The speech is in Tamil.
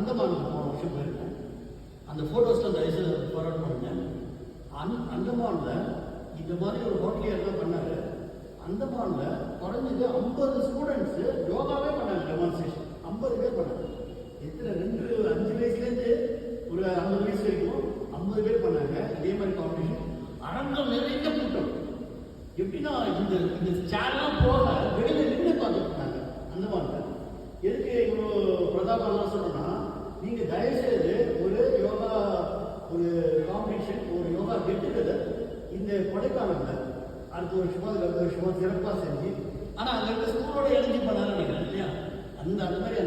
அந்தமானுக்கு போன வருஷம் போயிருக்கேன். அந்த ஃபோட்டோஸில் தயவுசெய்து ஃபார்வர்ட் பண்ணுங்க. அந்தமானில் இந்த மாதிரி ஒரு ஹோட்டலியர் தான் பண்ணார். அந்தமானில் குறைஞ்சது 50 ஸ்டூடெண்ட்ஸு யோகாவே பண்ணாங்க. டெமான்ஸ்ட்ரேஷன் 50 பேர் பண்ணாங்க. எத்தனை 5 வயசுலேருந்து ஒரு 50 வயசு வரைக்கும் 50 பேர் பண்ணாங்க. இதே மாதிரி காம்படிஷன் அரங்கம் நிறைய கூட்டம். எப்படின்னா இந்த சேர்லாம் போக வெளியில் நின்று பார்த்துட்டு இருந்தாங்க. அந்தமானில் எதுக்கு இவ்வளோ பிரதாபம்லாம் சொல்கிறோன்னா, நீங்கள் தயவுசெய்து ஒரு யோகா ஒரு காம்படிஷன் ஒரு யோகா கெட்டுகெதர் இந்த கொடைக்கானலில் அடுத்த வருஷமோ அதுக்கு அடுத்த வருஷமோ சிறப்பாக செஞ்சு, ஆனால் அங்கே இருக்க ஸ்கூலோட இணைஞ்சு பண்ணாரு நினைக்கிறேன் இல்லையா? அந்த மாதிரி